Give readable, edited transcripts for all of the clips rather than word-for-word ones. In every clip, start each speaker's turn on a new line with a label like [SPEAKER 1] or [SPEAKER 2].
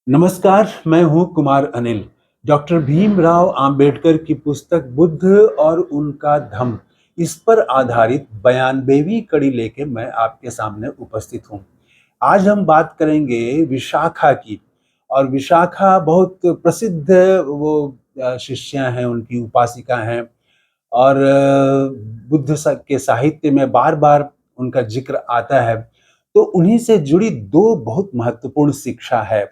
[SPEAKER 1] नमस्कार, मैं हूँ कुमार अनिल। डॉक्टर भीमराव आम्बेडकर की पुस्तक बुद्ध और उनका धम्म, इस पर आधारित 92वीं कड़ी लेके मैं आपके सामने उपस्थित हूँ। आज हम बात करेंगे विशाखा की। और विशाखा बहुत प्रसिद्ध वो शिष्या हैं, उनकी उपासिका हैं। और के साहित्य में बार-बार उनका जिक्र आता है। तो उन्हीं से जुड़ी दो बहुत महत्वपूर्ण शिक्षा है।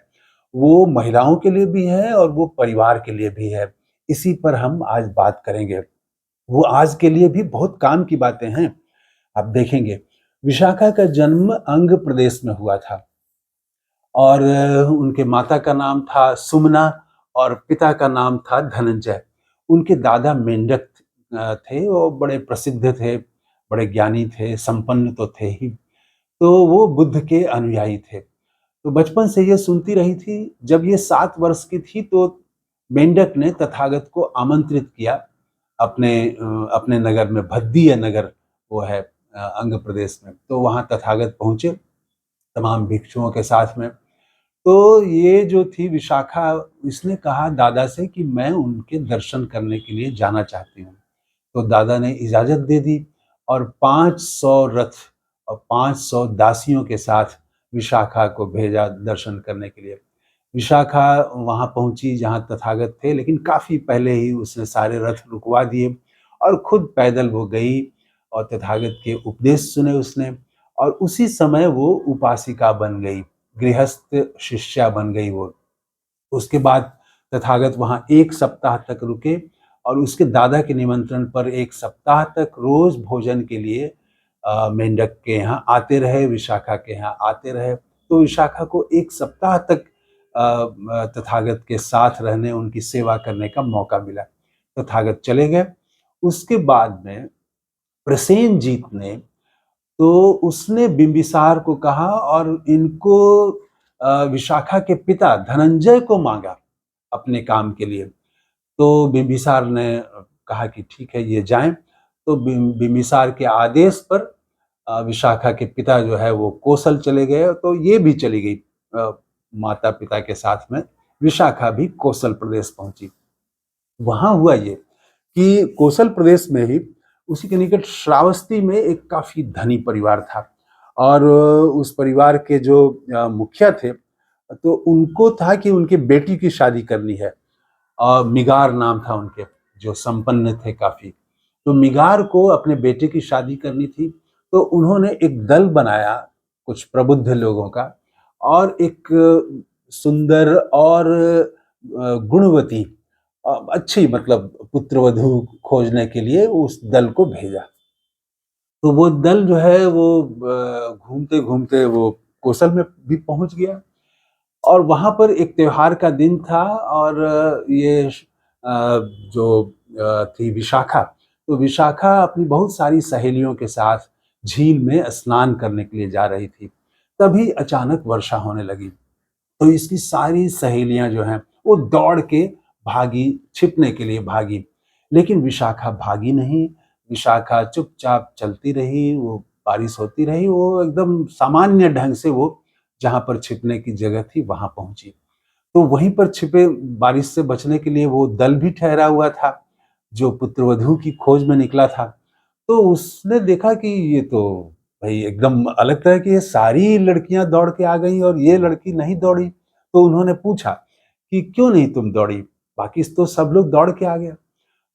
[SPEAKER 1] वो महिलाओं के लिए भी है और वो परिवार के लिए भी है। इसी पर हम आज बात करेंगे। वो आज के लिए भी बहुत काम की बातें हैं। आप देखेंगे, विशाखा का जन्म अंग प्रदेश में हुआ था। और उनके माता का नाम था सुमना और पिता का नाम था धनंजय। उनके दादा मेंढक थे, वो बड़े प्रसिद्ध थे, बड़े ज्ञानी थे, संपन्न तो थे ही। तो वो बुद्ध के अनुयायी थे। तो बचपन से ये सुनती रही थी। जब ये 7 वर्ष की थी तो मेंढक ने तथागत को आमंत्रित किया अपने नगर में, भद्दीय नगर वो है अंग प्रदेश में। तो वहाँ तथागत पहुँचे तमाम भिक्षुओं के साथ में। तो ये जो थी विशाखा, इसने कहा दादा से कि मैं उनके दर्शन करने के लिए जाना चाहती हूँ। तो दादा ने इजाज़त दे दी और 500 रथ और 500 दासियों के साथ विशाखा को भेजा दर्शन करने के लिए। विशाखा वहाँ पहुँची जहाँ तथागत थे, लेकिन काफ़ी पहले ही उसने सारे रथ रुकवा दिए और खुद पैदल वो गई और तथागत के उपदेश सुने उसने। और उसी समय वो उपासिका बन गई, गृहस्थ शिष्या बन गई वो। उसके बाद तथागत वहाँ 1 सप्ताह तक रुके और उसके दादा के निमंत्रण पर 1 सप्ताह तक रोज भोजन के लिए मेंढक के यहाँ आते रहे, विशाखा के यहाँ आते रहे। तो विशाखा को 1 सप्ताह तक तथागत के साथ रहने, उनकी सेवा करने का मौका मिला। तथागत चले गए। उसके बाद में प्रसेनजीत ने, तो उसने बिंबिसार को कहा और इनको विशाखा के पिता धनंजय को मांगा अपने काम के लिए। तो बिंबिसार ने कहा कि ठीक है, ये जाएं। तो बिंबिसार के आदेश पर विशाखा के पिता जो है वो कोसल चले गए, तो ये भी चली गई माता पिता के साथ में। विशाखा भी कोसल प्रदेश पहुंची। वहां हुआ ये कि कोसल प्रदेश में ही उसी के निकट श्रावस्ती में एक काफी धनी परिवार था। और उस परिवार के जो मुखिया थे, तो उनको था कि उनकी बेटी की शादी करनी है। मिगार नाम था उनके, जो संपन्न थे काफी। तो मिगार को अपने बेटे की शादी करनी थी। तो उन्होंने एक दल बनाया कुछ प्रबुद्ध लोगों का और एक सुंदर और गुणवती अच्छी मतलब पुत्रवधू खोजने के लिए उस दल को भेजा। तो वो दल जो है वो घूमते घूमते वो कोसल में भी पहुंच गया। और वहां पर एक त्योहार का दिन था और जो थी विशाखा, तो विशाखा अपनी बहुत सारी सहेलियों के साथ झील में स्नान करने के लिए जा रही थी। तभी अचानक वर्षा होने लगी। तो इसकी सारी सहेलियां जो हैं वो दौड़ के भागी, छिपने के लिए भागी। लेकिन विशाखा भागी नहीं। विशाखा चुपचाप चलती रही, वो बारिश होती रही, वो एकदम सामान्य ढंग से वो जहां पर छिपने की जगह थी वहां पहुंची। तो वहीं पर छिपे, बारिश से बचने के लिए वो दल भी ठहरा हुआ था जो पुत्रवधू की खोज में निकला था। तो उसने देखा कि ये तो भाई एकदम अलग तरह की, ये सारी लड़कियां दौड़ के आ गई और ये लड़की नहीं दौड़ी। तो उन्होंने पूछा कि क्यों नहीं तुम दौड़ी, बाकी तो सब लोग दौड़ के आ गए।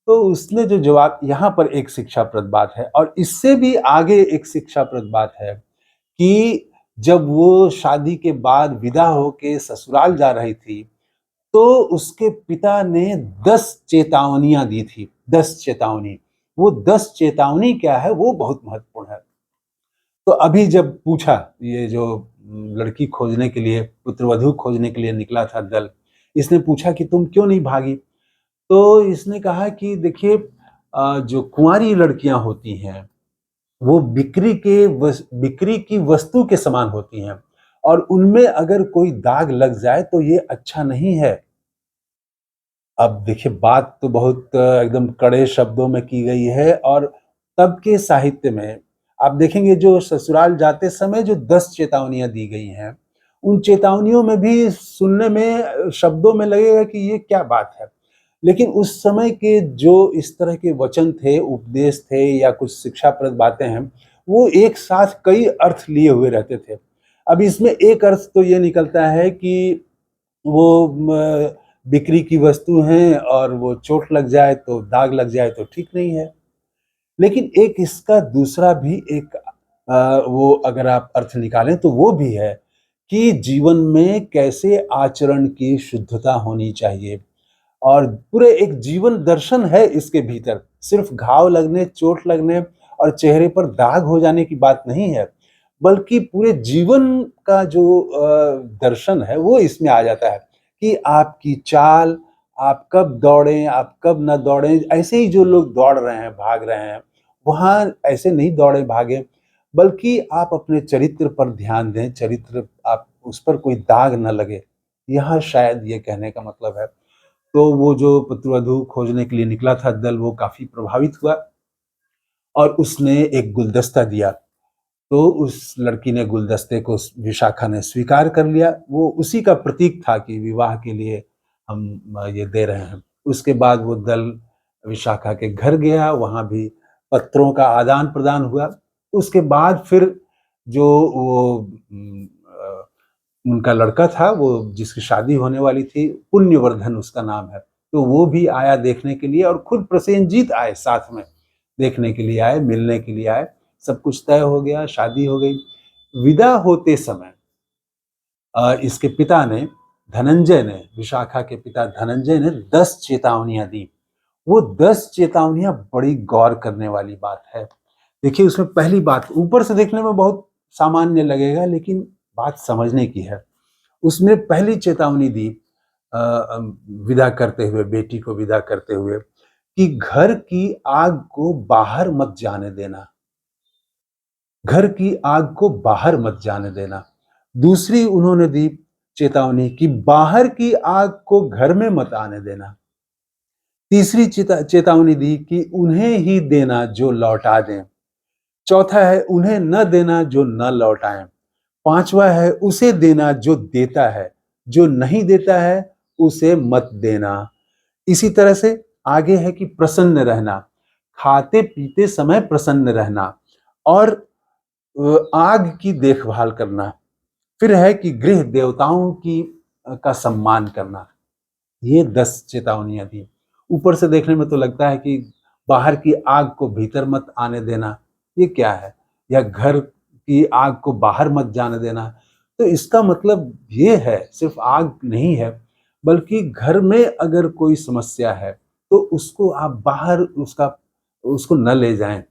[SPEAKER 1] तो उसने जो जवाब, यहाँ पर एक शिक्षाप्रद बात है और इससे भी आगे एक शिक्षाप्रद बात है कि जब वो शादी के बाद विदा होके ससुराल जा रही थी, तो उसके पिता ने 10 चेतावनियां दी थी। 10 चेतावनी। वो 10 चेतावनी क्या है वो बहुत महत्वपूर्ण है। तो अभी जब पूछा, ये जो लड़की खोजने के लिए, पुत्रवधू खोजने के लिए निकला था दल, इसने पूछा कि तुम क्यों नहीं भागी। तो इसने कहा कि देखिए, जो कुंवारी लड़कियां होती हैं वो बिक्री की वस्तु के समान होती हैं और उनमें अगर कोई दाग लग जाए तो ये अच्छा नहीं है। अब देखिए, बात तो बहुत एकदम कड़े शब्दों में की गई है। और तब के साहित्य में आप देखेंगे जो ससुराल जाते समय जो 10 चेतावनियां दी गई हैं, उन चेतावनियों में भी सुनने में शब्दों में लगेगा कि ये क्या बात है। लेकिन उस समय के जो इस तरह के वचन थे, उपदेश थे या कुछ शिक्षाप्रद बातें हैं, वो एक साथ कई अर्थ लिए हुए रहते थे। अब इसमें एक अर्थ तो ये निकलता है कि वो बिक्री की वस्तु हैं और वो चोट लग जाए तो दाग लग जाए तो ठीक नहीं है। लेकिन एक इसका दूसरा भी एक वो अगर आप अर्थ निकालें तो वो भी है कि जीवन में कैसे आचरण की शुद्धता होनी चाहिए और पूरे एक जीवन दर्शन है इसके भीतर। सिर्फ घाव लगने, चोट लगने और चेहरे पर दाग हो जाने की बात नहीं है, बल्कि पूरे जीवन का जो दर्शन है वो इसमें आ जाता है कि आपकी चाल, आप कब दौड़ें, आप कब ना दौड़ें। ऐसे ही जो लोग दौड़ रहे हैं, भाग रहे हैं, वहाँ ऐसे नहीं दौड़े भागे, बल्कि आप अपने चरित्र पर ध्यान दें, चरित्र आप उस पर कोई दाग न लगे। यहाँ शायद ये कहने का मतलब है। तो वो जो पुत्रवधू खोजने के लिए निकला था दल, वो काफ़ी प्रभावित हुआ और उसने एक गुलदस्ता दिया। तो उस लड़की ने गुलदस्ते को विशाखा ने स्वीकार कर लिया। वो उसी का प्रतीक था कि विवाह के लिए हम ये दे रहे हैं। उसके बाद वो दल विशाखा के घर गया, वहाँ भी पत्रों का आदान-प्रदान हुआ। उसके बाद फिर जो वो उनका लड़का था, वो जिसकी शादी होने वाली थी, पुण्यवर्धन उसका नाम है। तो वो भी आया देखने के लिए और खुद प्रसेनजीत आए साथ में, देखने के लिए आए, मिलने के लिए आए। सब कुछ तय हो गया, शादी हो गई। विदा होते समय इसके पिता ने, धनंजय ने, विशाखा के पिता धनंजय ने 10 चेतावनियाँ दी। वो 10 चेतावनियाँ बड़ी गौर करने वाली बात है। देखिए उसमें पहली बात, ऊपर से देखने में बहुत सामान्य लगेगा लेकिन बात समझने की है। उसने पहली चेतावनी दी विदा करते हुए, बेटी को विदा करते हुए, कि घर की आग को बाहर मत जाने देना। घर की आग को बाहर मत जाने देना। दूसरी उन्होंने दी चेतावनी कि बाहर की आग को घर में मत आने देना। तीसरी चेतावनी दी कि उन्हें ही देना जो लौटा दें। चौथा है उन्हें न देना जो न लौटाएं। पांचवा है उसे देना जो देता है, जो नहीं देता है उसे मत देना। इसी तरह से आगे है कि प्रसन्न रहना, खाते पीते समय प्रसन्न रहना और आग की देखभाल करना। फिर है कि गृह देवताओं की का सम्मान करना। ये 10 चेतावनियां दी। ऊपर से देखने में तो लगता है कि बाहर की आग को भीतर मत आने देना, ये क्या है? या घर की आग को बाहर मत जाने देना। तो इसका मतलब ये है, सिर्फ आग नहीं है, बल्कि घर में अगर कोई समस्या है तो उसको आप बाहर उसको न ले जाएं।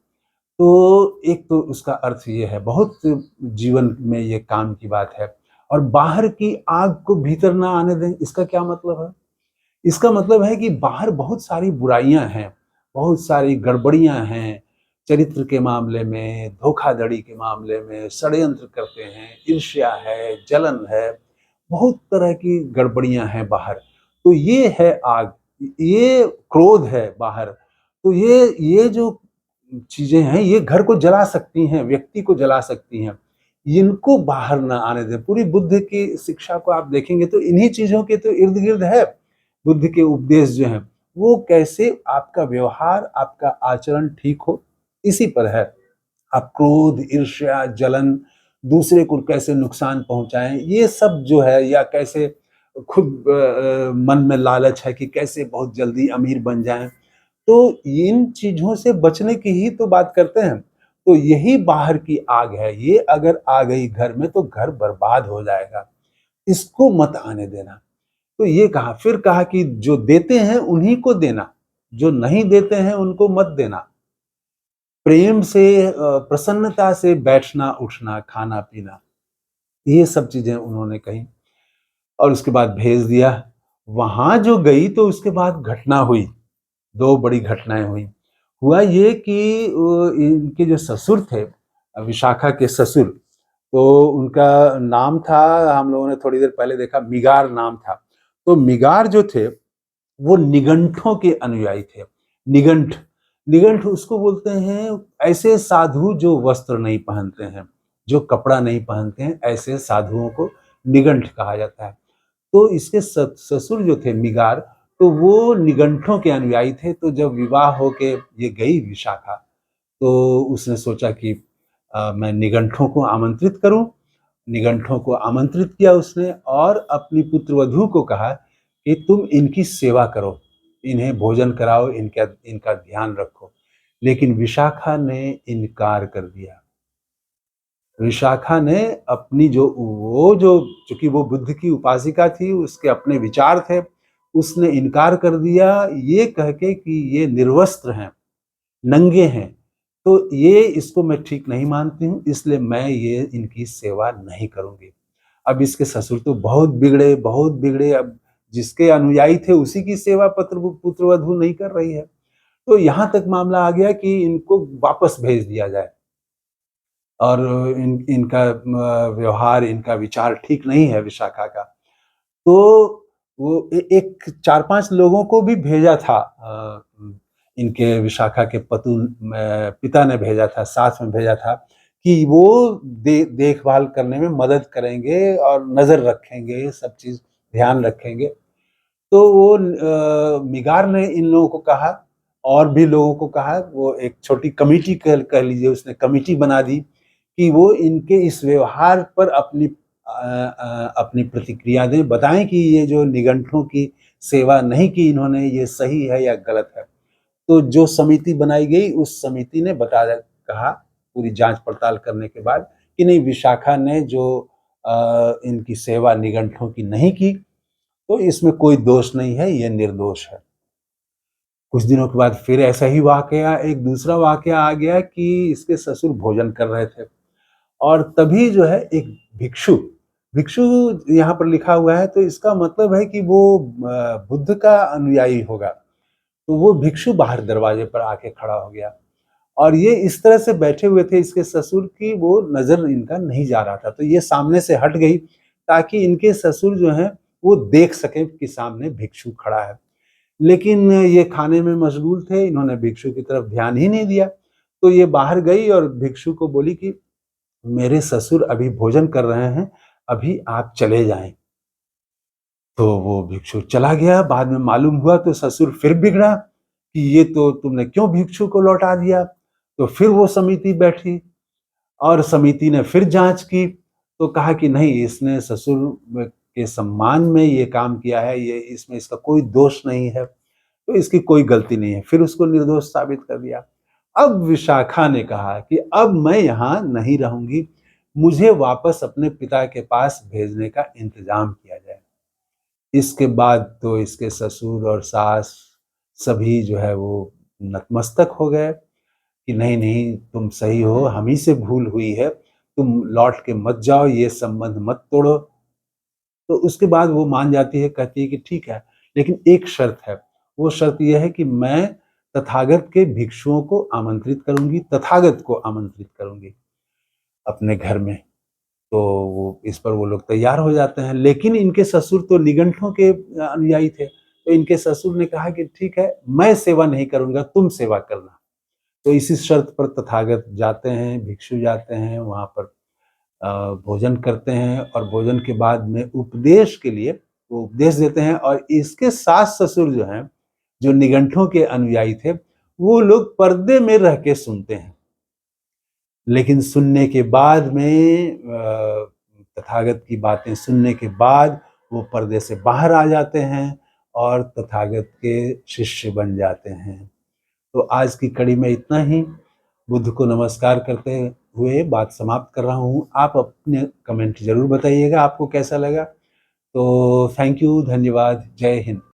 [SPEAKER 1] तो एक तो उसका अर्थ ये है, बहुत जीवन में ये काम की बात है। और बाहर की आग को भीतर ना आने दें, इसका क्या मतलब है? इसका मतलब है कि बाहर बहुत सारी बुराइयां हैं, बहुत सारी गड़बड़ियां हैं। चरित्र के मामले में, धोखाधड़ी के मामले में, षड्यंत्र करते हैं, ईर्ष्या है, जलन है, बहुत तरह की गड़बड़ियां हैं बाहर। तो ये है आग, ये क्रोध है बाहर। तो ये जो चीजें हैं, ये घर को जला सकती हैं, व्यक्ति को जला सकती हैं। इनको बाहर ना आने दें। पूरी बुद्ध की शिक्षा को आप देखेंगे तो इन्हीं चीजों के तो इर्द गिर्द है। बुद्ध के उपदेश जो हैं, वो कैसे आपका व्यवहार, आपका आचरण ठीक हो, इसी पर है। आप क्रोध, ईर्ष्या, जलन, दूसरे को कैसे नुकसान पहुंचाएं, ये सब जो है, या कैसे खुद मन में लालच है कि कैसे बहुत जल्दी अमीर बन जाएं, तो इन चीजों से बचने की ही तो बात करते हैं। तो यही बाहर की आग है। ये अगर आ गई घर में तो घर बर्बाद हो जाएगा। इसको मत आने देना। तो ये कहा, फिर कहा कि जो देते हैं उन्हीं को देना, जो नहीं देते हैं उनको मत देना। प्रेम से, प्रसन्नता से बैठना उठना, खाना पीना, ये सब चीजें उन्होंने कही। और उसके बाद भेज दिया। वहां जो गई तो उसके बाद घटना हुई, दो बड़ी घटनाएं हुई। हुआ ये कि इनके जो ससुर थे, विशाखा के ससुर, तो उनका नाम था, हम लोगों ने थोड़ी देर पहले देखा, मिगार नाम था। तो मिगार जो थे वो निगंठों के अनुयायी थे। निगंठ, निगंठ उसको बोलते हैं ऐसे साधु जो वस्त्र नहीं पहनते हैं, जो कपड़ा नहीं पहनते हैं, ऐसे साधुओं को निगंठ कहा जाता है। तो इसके ससुर जो थे मिगार, तो वो निगंठों के अनुयायी थे। तो जब विवाह होके ये गई विशाखा, तो उसने सोचा कि मैं निगंठों को आमंत्रित करूं। निगंठों को आमंत्रित किया उसने और अपनी पुत्रवधू को कहा कि तुम इनकी सेवा करो, इन्हें भोजन कराओ, इनका इनका ध्यान रखो। लेकिन विशाखा ने इनकार कर दिया। विशाखा ने अपनी जो चूंकि वो बुद्ध की उपासिका थी, उसके अपने विचार थे, उसने इनकार कर दिया ये कह के कि ये निर्वस्त्र हैं, नंगे हैं, तो ये इसको मैं ठीक नहीं मानती हूँ, इसलिए मैं ये इनकी सेवा नहीं करूंगी। अब इसके ससुर तो बहुत बिगड़े, बहुत बिगड़े। अब जिसके अनुयायी थे उसी की सेवा पुत्रवधू नहीं कर रही है। तो यहाँ तक मामला आ गया कि इनको वापस भेज दिया जाए। और इनका व्यवहार, इनका विचार ठीक नहीं है विशाखा का। तो वो एक 4-5 लोगों को भी भेजा था, इनके विशाखा के पिता ने भेजा था, साथ में भेजा था कि वो देखभाल करने में मदद करेंगे और नज़र रखेंगे, सब चीज़ ध्यान रखेंगे। तो वो मिगार ने इन लोगों को कहा, और भी लोगों को कहा, वो एक छोटी कमिटी कह लीजिए, उसने कमिटी बना दी कि वो इनके इस व्यवहार पर अपनी प्रतिक्रिया दें, बताएं कि ये जो निगंठों की सेवा नहीं की इन्होंने, ये सही है या गलत है। तो जो समिति बनाई गई, उस समिति ने कहा पूरी जांच पड़ताल करने के बाद कि नहीं, विशाखा ने जो इनकी सेवा निगंठों की नहीं की, तो इसमें कोई दोष नहीं है, ये निर्दोष है। कुछ दिनों के बाद फिर ऐसा ही वाकया, एक दूसरा वाकया आ गया कि इसके ससुर भोजन कर रहे थे और तभी जो है एक भिक्षु, भिक्षु यहाँ पर लिखा हुआ है, तो इसका मतलब है कि वो बुद्ध का अनुयायी होगा। तो वो भिक्षु बाहर दरवाजे पर आके खड़ा हो गया और ये इस तरह से बैठे हुए थे इसके ससुर की वो नजर इनका नहीं जा रहा था, तो ये सामने से हट गई ताकि इनके ससुर जो हैं वो देख सके कि सामने भिक्षु खड़ा है। लेकिन ये खाने में मशगूल थे, इन्होंने भिक्षु की तरफ ध्यान ही नहीं दिया। तो ये बाहर गई और भिक्षु को बोली कि मेरे ससुर अभी भोजन कर रहे हैं, अभी आप चले जाएं। तो वो भिक्षु चला गया। बाद में मालूम हुआ तो ससुर फिर बिगड़ा कि ये तो तुमने क्यों भिक्षु को लौटा दिया। तो फिर वो समिति बैठी और समिति ने फिर जांच की, तो कहा कि नहीं, इसने ससुर के सम्मान में ये काम किया है, ये इसमें इसका कोई दोष नहीं है, तो इसकी कोई गलती नहीं है। फिर उसको निर्दोष साबित कर दिया। अब विशाखा ने कहा कि अब मैं यहाँ नहीं रहूंगी, मुझे वापस अपने पिता के पास भेजने का इंतजाम किया जाए। इसके बाद तो इसके ससुर और सास सभी जो है वो नतमस्तक हो गए कि नहीं नहीं, तुम सही हो, हम ही से भूल हुई है, तुम लौट के मत जाओ, ये संबंध मत तोड़ो। तो उसके बाद वो मान जाती है, कहती है कि ठीक है, लेकिन एक शर्त है। वो शर्त यह है कि मैं तथागत के भिक्षुओं को आमंत्रित करूंगी, तथागत को आमंत्रित करूंगी अपने घर में। तो वो इस पर वो लोग तैयार हो जाते हैं। लेकिन इनके ससुर तो निगंठों के अनुयायी थे, तो इनके ससुर ने कहा कि ठीक है, मैं सेवा नहीं करूंगा, तुम सेवा करना। तो इसी शर्त पर तथागत जाते हैं, भिक्षु जाते हैं, वहां पर भोजन करते हैं और भोजन के बाद में उपदेश के लिए वो उपदेश देते हैं। और इसके सास ससुर जो हैं, जो निगंठों के अनुयायी थे, वो लोग पर्दे में रह के सुनते हैं। लेकिन सुनने के बाद में तथागत की बातें सुनने के बाद वो पर्दे से बाहर आ जाते हैं और तथागत के शिष्य बन जाते हैं। तो आज की कड़ी में इतना ही। बुद्ध को नमस्कार करते हुए बात समाप्त कर रहा हूँ। आप अपने कमेंट जरूर बताइएगा आपको कैसा लगा। तो थैंक यू, धन्यवाद, जय हिंद।